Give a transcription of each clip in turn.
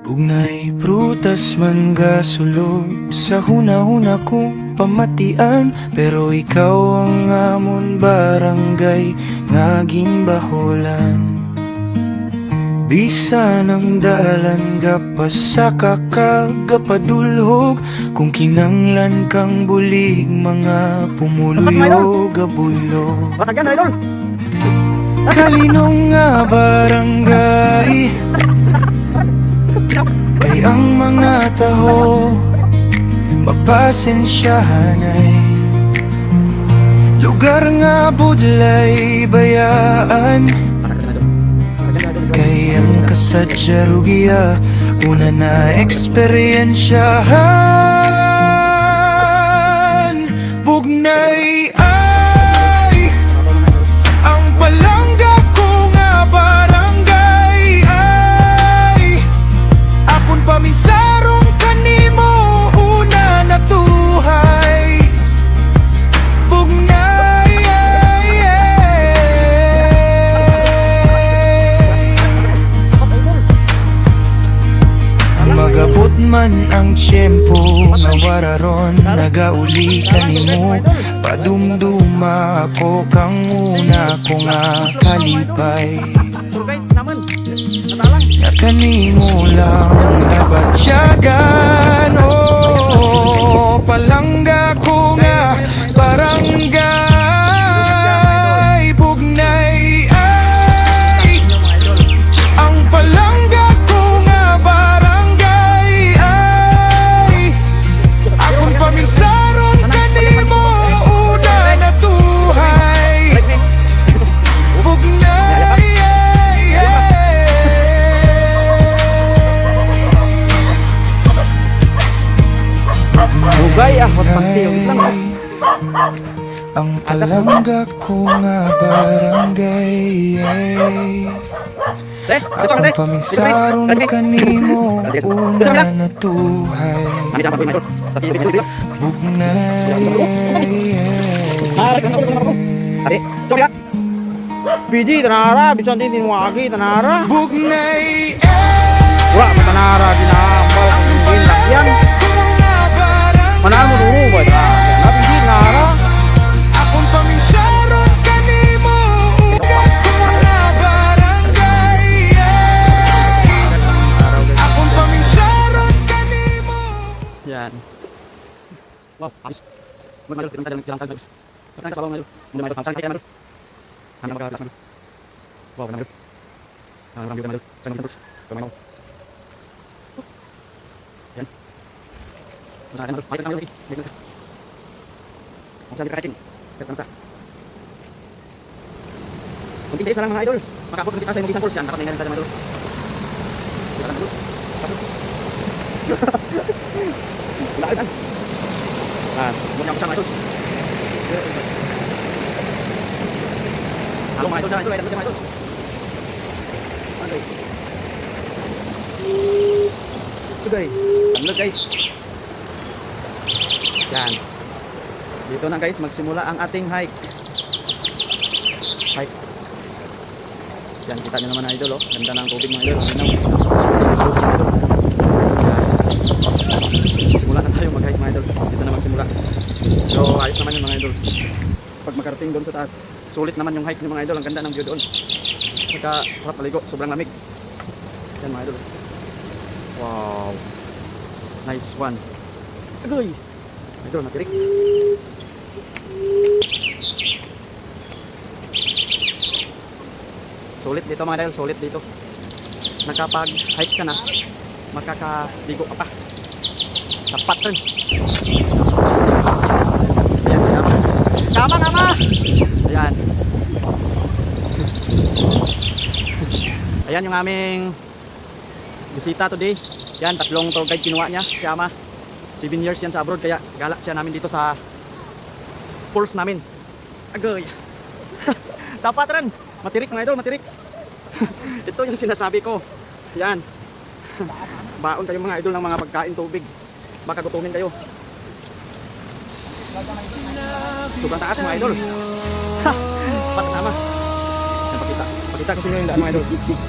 Ugnay prutas mangga sulod sa hunahuna kong pamatian, pero ikaw ang amon barangay ngaging baholan. Bisan ang dalan gapas sa kakagapadulhog, kung kinanglan kang bulig mga pumuluyo gabuylo. Patagyan, idol! Kalinong nga barangay, kay ang mga taho mapasensyahan ay lugar nga budlay bayaan. Kay ang kasadya rugiya una na eksperyensyahan. Bugnay ay ang palangga ko nga barangay ay akon paminsarong kanimo una na tuhay. Bugnay magabot man ang tiyempo nga wararon nagauli kanimo, padumduma ako kang una ko nga kalipay. Survey naman, natalang. Na kanimo lang nabatyagan, oh, palangga ko nga barangay. Bugnay ay ang palangga ko nga barangay ay akong paminsaron kanimo una na tuhay. Bugnay Bugay ah, magpaktiyo lang. ang palangga ko nga barangay akong paminsaron kanimo una na tuhay. Bugnay Ade, coba ya. Biji tanara, bisa nanti wagi tanara. Bugnay Wah, tanara dinambal mungkin lakian. Mana mo dulu ba? Na biji tanara. akong paminsaron kanimo una ko nga barangay akong paminsaron kanimo. Yan. Wow, habis. Magmadol, kita jalan jalan habis. Karena sa bawang madol. Muna madol, hamsang kaya madol. Handa magkakas madol. Wow, madol. Marami juga madol. Saya terus. Kamay mo. Yan. Muna madol. Balik na madol lagi. Balik na. Ang sabi kakatin. Kaya tanta. Kunting days na lang mga idol. Makaabot na kita sa isang course yan. Dapat na tayo madol. Wala madol. Wala kan. Ah, muna ako sa mga idol. Halo mga idol, idol, idol, idol. Okay. Okay. Ano guys? Yan. Dito na guys, magsimula ang ating hike. Hike. Yan, kita nyo naman idol, oh. Ganda ng tubig mga idol. Simula na tayo mag-hike mga idol. Dito na magsimula. So, ayos naman yung mga idol. Pag makarating doon sa taas, sulit naman yung hike ng mga idol. Ang ganda ng view doon. Saka sarap maligo, sobrang lamig. Yan mga idol. Wow. Nice one. Agoy. Idol, matirik. Sulit dito mga idol, sulit dito. Nakapag-hike ka na, makakaligo ka pa. Tapat rin. Ayan siya. Kama, kama! Ayan. Ayan yung aming bisita today. Yan, tatlong tour guide kinuha niya, si Ama. 7 years yan sa abroad, kaya gala siya namin dito sa falls namin. Agoy. Tapat rin. Matirik mga idol, matirik. Ito yung sinasabi ko. Yan. Baon kayo mga idol ng mga pagkain, tubig. Baka gutumin kayo. Sobrang taas mga idol. Ha! Pat nama. Yan, pakita ko sa inyo yung daan mga idol.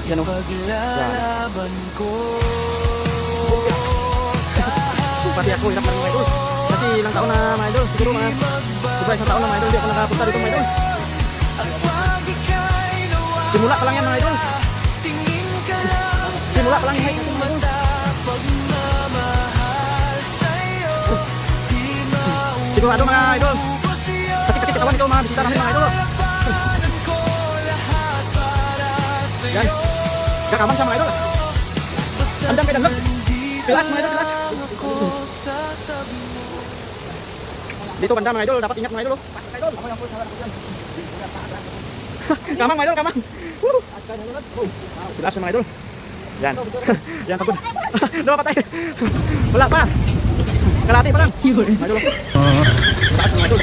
Yan o. Yan. Pati ako hirap na rin mga idol. Kasi ilang taon na mga idol. Siguro mga isang taon na mga idol. Hindi ako nakapunta dito mga idol. Simula pa lang yan mga idol. Simula pa lang yung hike natin mga idol. Sigurado mga idol. Sakit-sakit katawan ito mga bisita namin mga idol. Yan. Gakaman siya mga idol. Andam kayo danggap. Pilas mga idol, pilas. Dito banda mga idol, dapat ingat mga idol. Idol. Kamang mga idol, kamang. Pilas mga idol. Yan. Yan pagod. Dua patay. Wala pa. Kalati pa lang. Mga idol. Taas mga idol.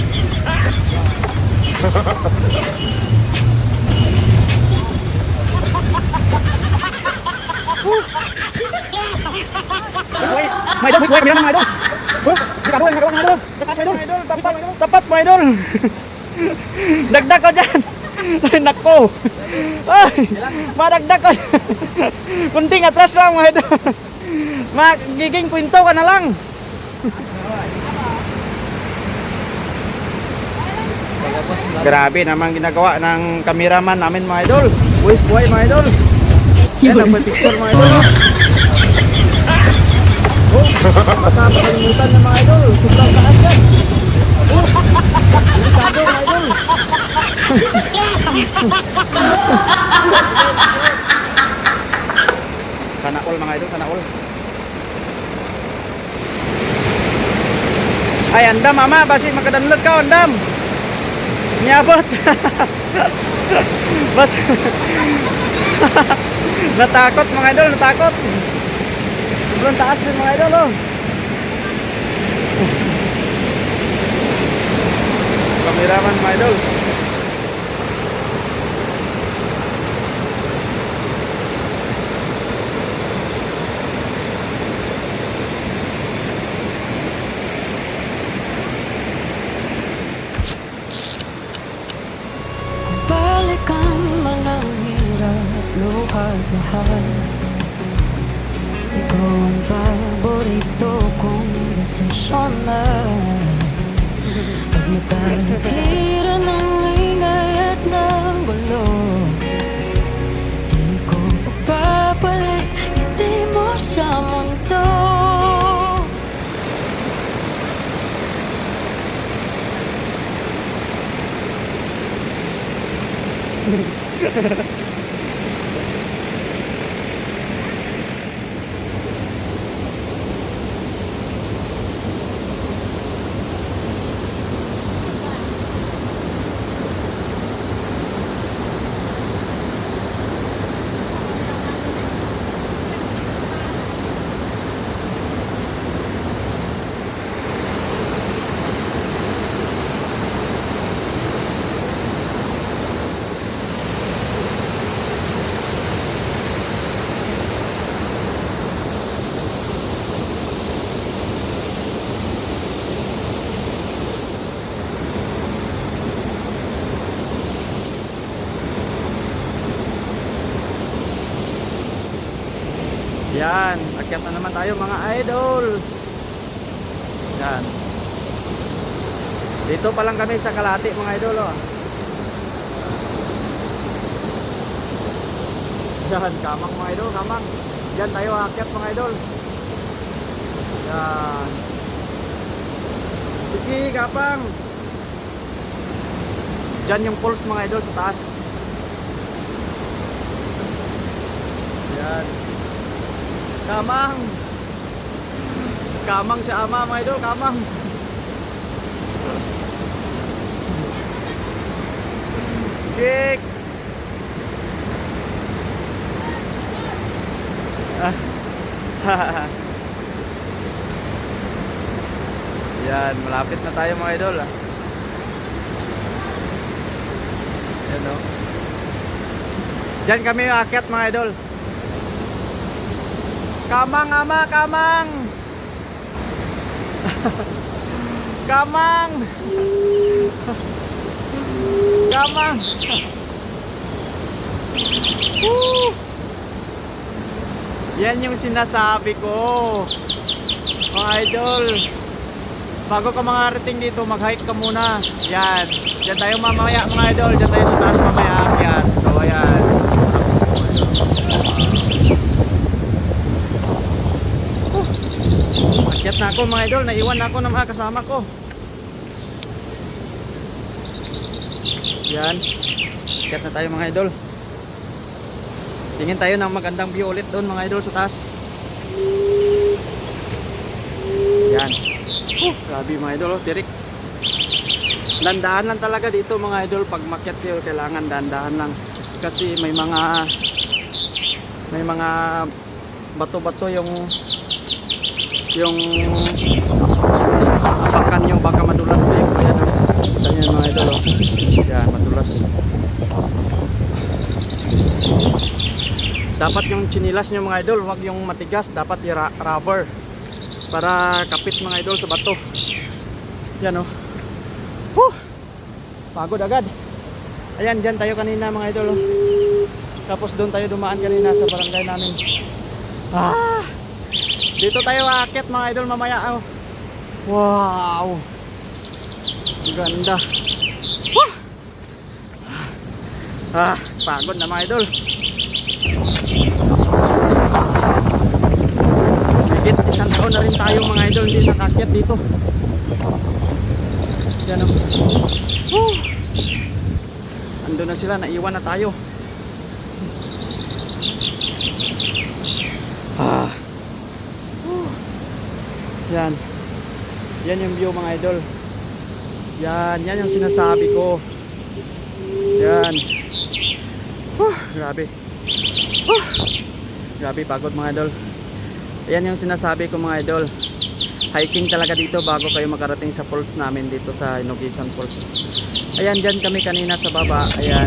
Mga idol, wait, mga idol. Nagawa mga idol. Taas mga idol. Tapat mga idol. Dagdag ko dyan. Ay, nako. Ay, madagdag ko. Kunting atras lang mga idol. Magiging kwento ka na lang. Grabe naman ginagawa ng cameraman namin mga idol. Buwis buhay mga idol. Yan ang picture mga idol. Oh, baka makalimutan ng mga idol. Sobrang taas yan. Oh, delikado mga idol. Sana all mga idol, sana all. Ay, andam mama, basi makadanlad ka, andam. Nyabot. Bas. Natakot mga idol, natakot. Sobrang taas yun mga idol, oh. Kameraman mga idol. Balikan man ang hirap, luhad-lahad. Ikaw ang paborito kong desisyon na pag nagkalikiran ng ingay at ng gulo, di ko papapalit, hindi mo sa mundo. Yan, akyat na naman tayo mga idol. Yan. Dito pa lang kami sa Kalati mga idol, oh. Yan, kamang mga idol, kamang. Yan tayo akyat mga idol. Yan. Sige, kapang. Diyan yung pulse mga idol sa taas. Yan. Kamang. Kamang si ama mga idol, kamang. Kik. Yan, malapit na tayo mga idol, ah. Yan, oh. Diyan kami aakyat mga idol. Kamang ama, kamang. Kamang. Kamang. Yan yung sinasabi ko. Mga idol, bago ka makarating dito, mag-hike ka muna. Yan. Diyan tayo mamaya mga idol. Diyan tayo sa taas mamaya. Yan. So ayan. Akyat na ako mga idol. Naiwan na ako ng mga kasama ko. Yan. Akyat na tayo mga idol. Tingin tayo ng magandang view ulit doon mga idol sa taas. Yan. Grabe mga idol, tirik. Dandahan lang talaga dito mga idol. Pag makyat kayo, kailangan dandahan lang. Kasi may mga bato-bato yung apakan nyo, baka madulas kayo. Ayan, yan mga idol. Yan, madulas. Dapat yung chinilas nyo mga idol, wag yung matigas, dapat yung rubber para kapit mga idol sa bato. Yan oh. Pagod agad. Ayan, dyan tayo kanina mga idol oh. Tapos doon tayo dumaan kanina sa barangay namin. Dito tayo aakyat mga idol mamaya oh. Wow, ganda. Pagod na mga idol. Higit isang taon na rin tayo mga idol hindi nakakyat dito. Yan o. Ando na sila, naiwan na tayo. Yan. Yan yung view mga idol. Yan yung sinasabi ko. Yan. Grabe. Grabe, pagod mga idol. Ayan yung sinasabi ko mga idol. Hiking talaga dito bago kayo makarating sa falls namin dito sa Inogisan Falls. Ayan, dyan kami kanina sa baba. Ayan.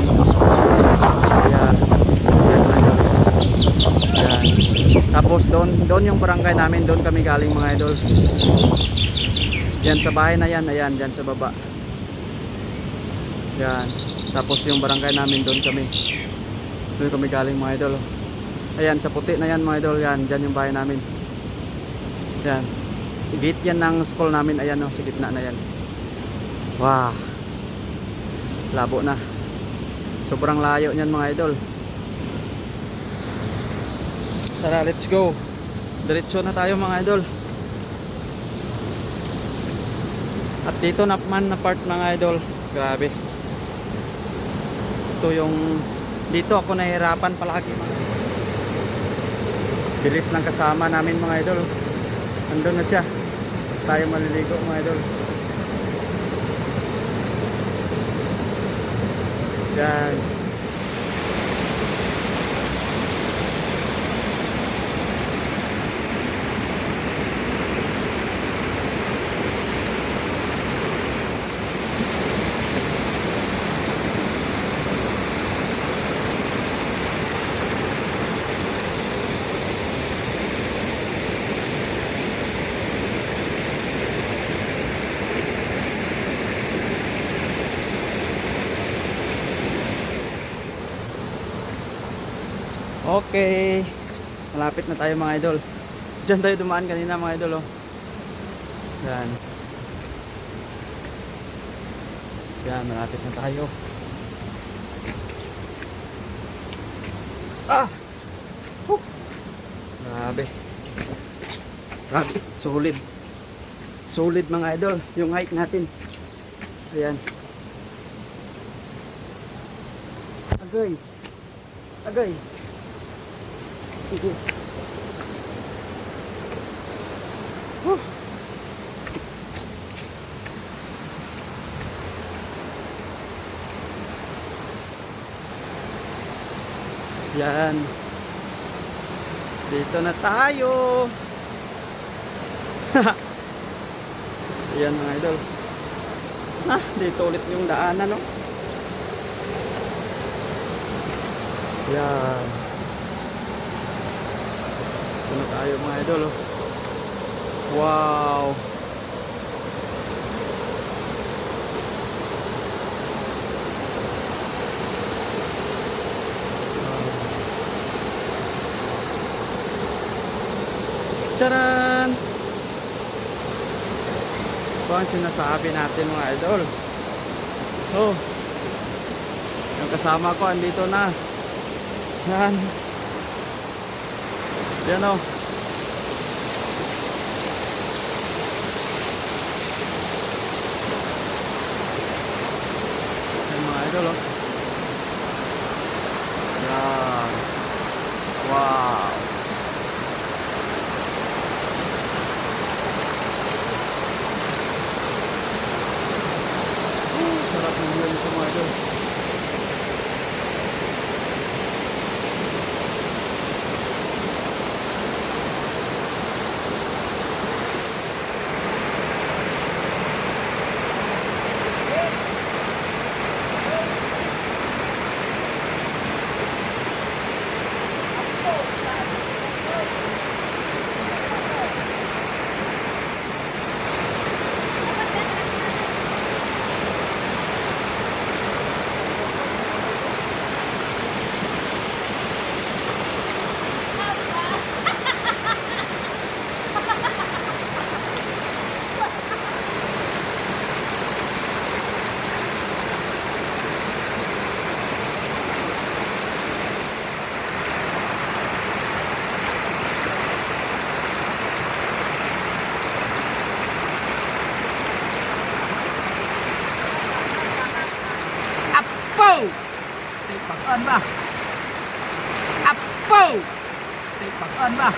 Ayan. Ayan mga idol. Ayan. Tapos doon yung barangay namin. Doon kami galing mga idol. Yan sa bahay na yan. Ayan, dyan sa baba. Yan. Tapos yung barangay namin doon kami galing mga idol. Ayan sa puti na yan mga idol. Yan, dyan yung bahay namin. Yan. Gate yan ng school namin. Ayan o, sa gitna na yan. Wow. Labo na. Sobrang layo niyan mga idol. Tara, let's go. Diretso na tayo mga idol. At dito naman na part mga idol. Grabe. Ito yung dito ako nahihirapan palagi mga idol. Bilis ng kasama namin mga idol. Andun na siya. Tayo maliligo mga idol. Yan. Okay. Malapit na tayo mga idol. Diyan tayo dumaan kanina mga idol oh. Yan. Yan, malapit na tayo. Grabe. Grabe, solid. Solid mga idol, yung hike natin. Ayan. Agay. Agay. Sige. Yan. Dito na tayo. Yan mga idol. Dito ulit yung daanan, no? Yan. Dito na tayo mga idol, oh. Wow. Charan! Ito ang sinasabi natin mga idol. Oh, yung kasama ko andito na. Yan. Yan o. Yan mga idol o. Yan. Wow. Sarap ng view nito mga idol. Apo! May pag-on ba? Apo! May pag-on ba?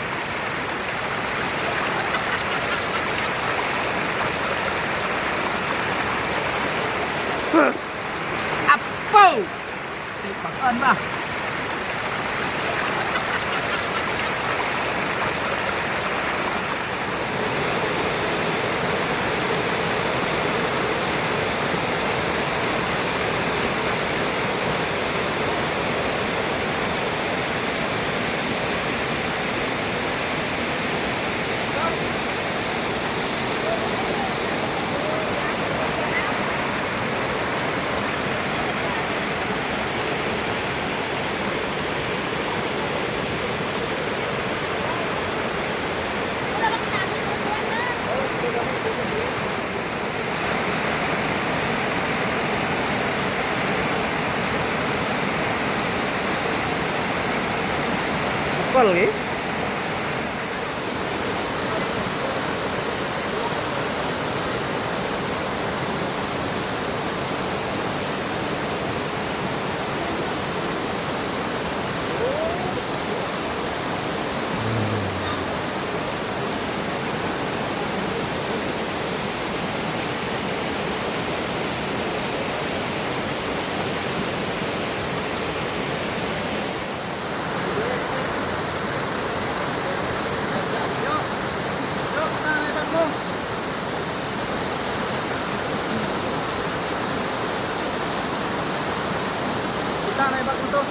Apo! May pag-on ba? Apa lagi? Kita na ibang ito.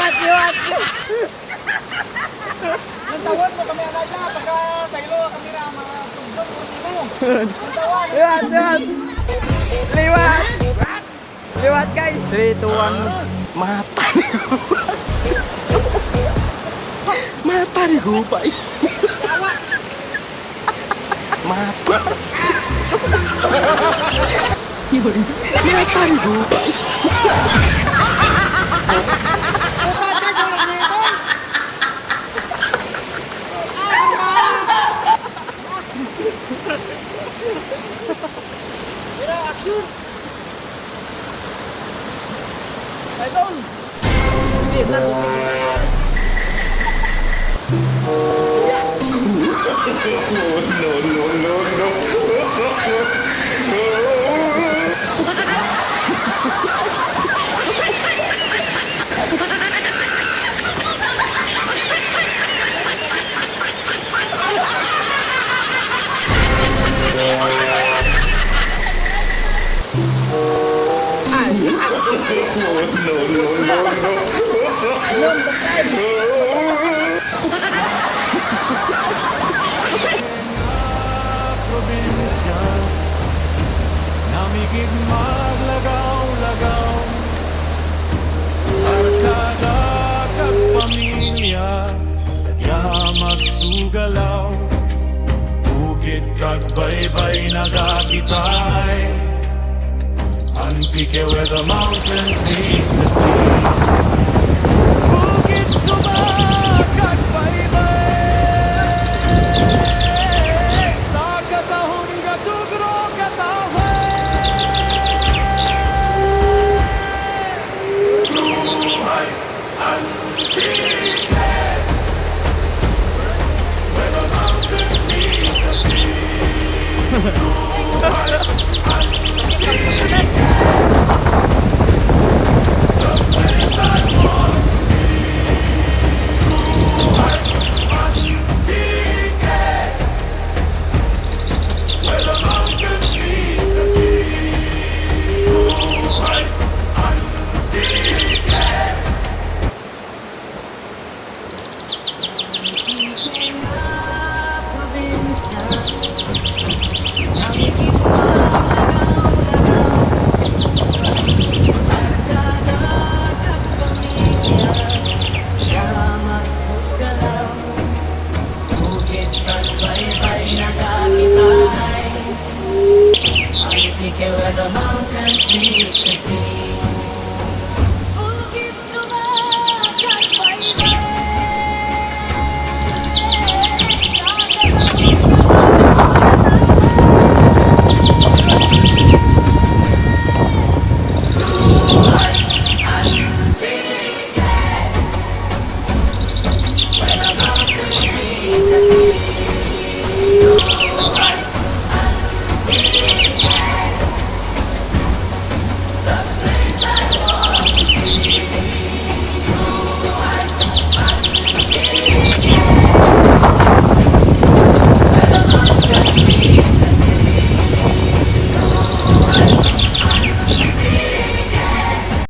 Liwat! Nantawan mo kami agad na pagka sa ilo kami na mga tugdog mo. Nantawan! Liwat! Liwat guys! 3, 2, 1 mata mata ni Gupay mata mata ni Gupay Idol! Probinsya, namigig maglagaw-lagaw, arkada kag pamilya, sadya magsugalaw, bukid kag baybay nagakitay, Antique where the mountains meet the sea. Bukid sumakag baybay, sa katahon gatugro kataway. Buhay Antique, where the mountains meet the sea. Buhay Antique, the place